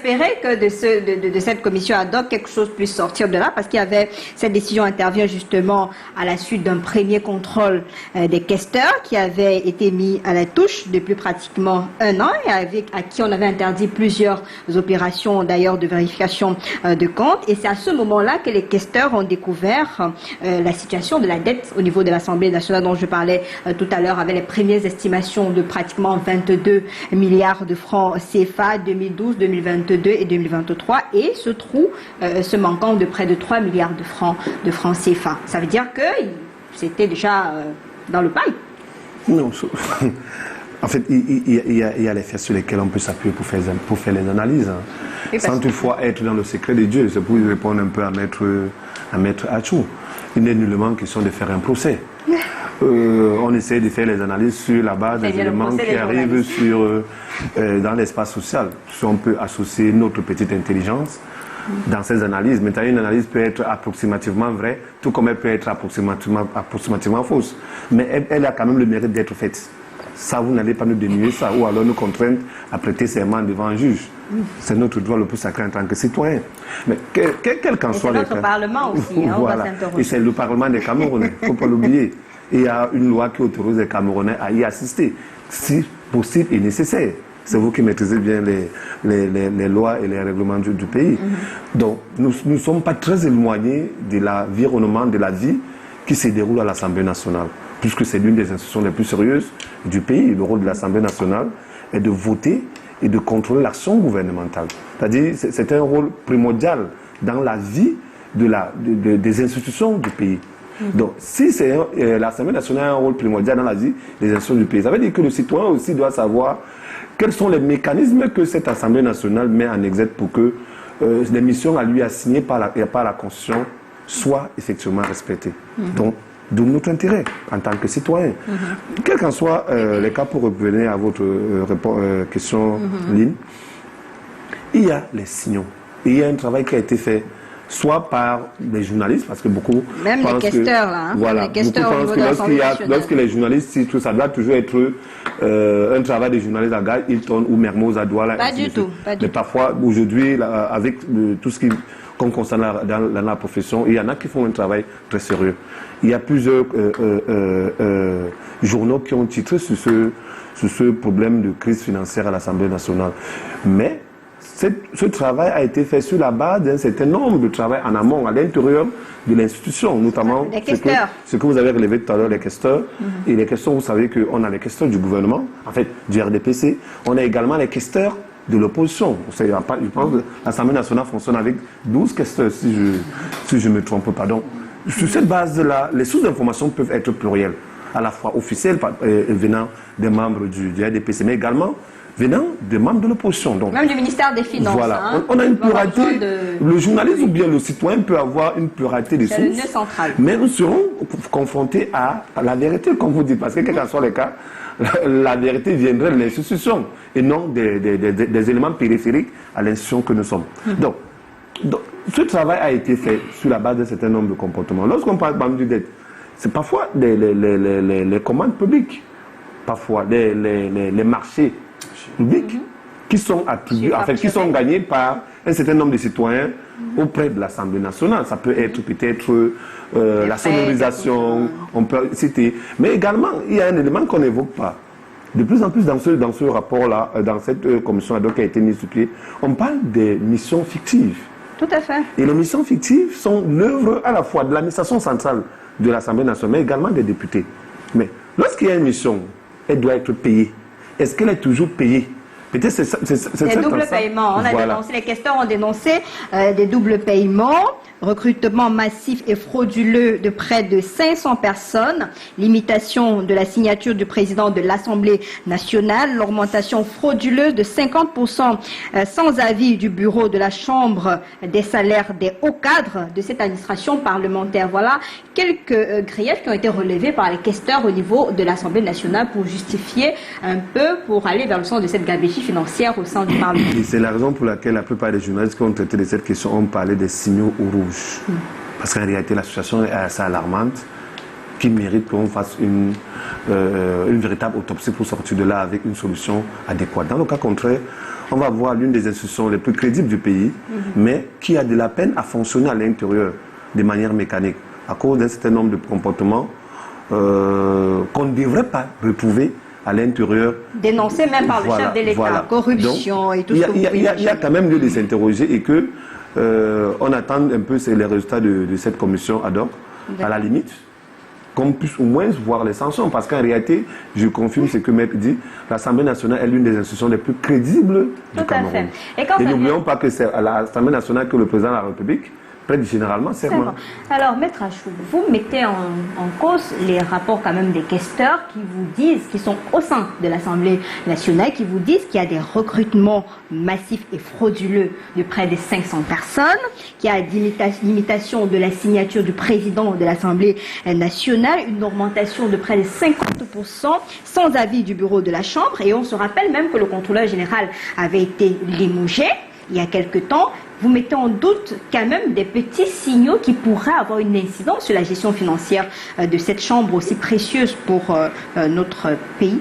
espérer que de cette commission ad hoc, quelque chose puisse sortir de là, parce qu'il y avait, cette décision intervient justement à la suite d'un premier contrôle des questeurs qui avait été mis à la touche depuis pratiquement un an et à qui on avait interdit plusieurs opérations d'ailleurs de vérification de comptes. Et c'est à ce moment-là que les questeurs ont découvert la situation de la dette au niveau de l'Assemblée nationale dont je parlais tout à l'heure, avec les premières estimations de pratiquement 22 milliards de francs CFA 2012, 2022 et 2023, et ce trou, ce manquant de près de 3 milliards de francs CFA. Ça veut dire que c'était déjà dans le paille. Non, en fait, il y a les faits sur lesquels on peut s'appuyer pour faire les analyses, hein. Sans toutefois être dans le secret de Dieu. C'est pour répondre un peu à Maître Achou. Il n'est nullement question de faire un procès. On essaie de faire les analyses sur la base des éléments qui arrivent dans l'espace social. Si on peut associer notre petite intelligence dans ces analyses. Maintenant, une analyse peut être approximativement vraie, tout comme elle peut être approximativement fausse. Mais elle a quand même le mérite d'être faite. Ça, vous n'allez pas nous dénuer ça, ou alors nous contraindre à prêter serment devant un juge. C'est notre droit le plus sacré en tant que citoyen. Mais quel qu'en soit le cas... C'est notre Parlement aussi, hein, voilà. On va s'interroger. Et c'est le Parlement des Camerounais, il ne faut pas l'oublier. Et il y a une loi qui autorise les Camerounais à y assister, si possible et nécessaire. C'est vous qui maîtrisez bien les lois et les règlements du pays. Donc, nous ne sommes pas très éloignés de l'environnement, de la vie qui se déroule à l'Assemblée nationale, puisque c'est l'une des institutions les plus sérieuses du pays. Le rôle de l'Assemblée nationale est de voter et de contrôler l'action gouvernementale. C'est-à-dire, c'est un rôle primordial dans la vie des institutions du pays. Donc, si l'Assemblée nationale a un rôle primordial dans la vie des institutions du pays, ça veut dire que le citoyen aussi doit savoir quels sont les mécanismes que cette Assemblée nationale met en exergue pour que les missions à lui assignées par la Constitution soient effectivement respectées. Donc, de notre intérêt en tant que citoyen. Quel qu'en soit les cas, pour revenir à votre question, Lynn, il y a les signaux. Et il y a un travail qui a été fait soit par les journalistes, parce que beaucoup même pensent les questeurs, là, hein, voilà, les questeurs beaucoup pensent que lorsque les journalistes citent tout ça, doit toujours être un travail de journaliste à Gare, Hilton ou Mermoz à Douala. Pas du tout. Mais parfois, aujourd'hui, avec tout ce qu'on constate dans la profession, il y en a qui font un travail très sérieux. Il y a plusieurs journaux qui ont titré sur ce problème de crise financière à l'Assemblée nationale. Mais ce travail a été fait sur la base d'un certain nombre de travail en amont, à l'intérieur de l'institution, notamment ce que vous avez relevé tout à l'heure, les questeurs. Et les questeurs, vous savez qu'on a les questeurs du gouvernement, en fait, du RDPC. On a également les questeurs de l'opposition. Je pense que l'Assemblée nationale fonctionne avec 12 questeurs, si je ne me trompe pas. Donc, sur cette base-là, les sources-d'informations peuvent être plurielles, à la fois officielles, venant des membres du RDPC, mais également venant des membres de l'opposition. Même du ministère des Finances. Voilà. Hein, on a une pluralité. Le journaliste ou bien le citoyen peut avoir une pluralité de sources. C'est le nœud central. Mais nous serons confrontés à la vérité, comme vous dites, parce que quel qu'en soit le cas, la vérité viendrait de l'institution et non des éléments périphériques à l'institution que nous sommes. Donc, ce travail a été fait sur la base d'un certain nombre de comportements. Lorsqu'on parle de dette, c'est parfois les commandes publiques, parfois les marchés publics qui sont attribués, en fait, qui sont gagnés par un certain nombre de citoyens auprès de l'Assemblée nationale. Ça peut être peut-être la sonorisation, on peut citer. Mais également, il y a un élément qu'on n'évoque pas. De plus en plus dans ce rapport-là, dans cette commission ad hoc qui a été mise sur pied, on parle des missions fictives. Tout à fait. Et les missions fictives sont l'œuvre à la fois de l'administration centrale de l'Assemblée nationale, mais également des députés. Mais lorsqu'il y a une mission, elle doit être payée. Est-ce qu'elle est toujours payée? Peut-être c'est des doubles paiements. On a dénoncé, les questeurs ont dénoncé des doubles paiements, recrutement massif et frauduleux de près de 500 personnes, limitation de la signature du président de l'Assemblée nationale, l'augmentation frauduleuse de 50% sans avis du bureau de la Chambre des salaires des hauts cadres de cette administration parlementaire. Voilà quelques griefs qui ont été relevés par les questeurs au niveau de l'Assemblée nationale pour justifier un peu, pour aller vers le sens de cette gabegie financière au sein du Parlement. Et c'est la raison pour laquelle la plupart des journalistes qui ont traité de cette question ont parlé des signaux rouges. Parce qu'en réalité, la situation est assez alarmante, qui mérite qu'on fasse une véritable autopsie pour sortir de là avec une solution adéquate. Dans le cas contraire, on va voir l'une des institutions les plus crédibles du pays, mais qui a de la peine à fonctionner à l'intérieur de manière mécanique, à cause d'un certain nombre de comportements qu'on ne devrait pas retrouver à l'intérieur. Dénoncé même par le chef de l'État, corruption. Donc, et tout ce que vous il y a quand même lieu de s'interroger et que on attend un peu les résultats de cette commission ad hoc, à la limite, qu'on puisse au moins voir les sanctions. Parce qu'en réalité, je confirme ce que Maître dit, l'Assemblée nationale est l'une des institutions les plus crédibles du Cameroun. Et n'oublions pas que c'est à l'Assemblée nationale que le président de la République prête généralement serment. Alors, Maître Achou, vous mettez en cause les rapports quand même des questeurs qui vous disent, qui sont au sein de l'Assemblée nationale, qui vous disent qu'il y a des recrutements massifs et frauduleux de près de 500 personnes, qu'il y a l'imitation de la signature du président de l'Assemblée nationale, une augmentation de près de 50% sans avis du bureau de la Chambre. Et on se rappelle même que le contrôleur général avait été limogé il y a quelque temps. Vous mettez en doute quand même des petits signaux qui pourraient avoir une incidence sur la gestion financière de cette chambre aussi précieuse pour notre pays.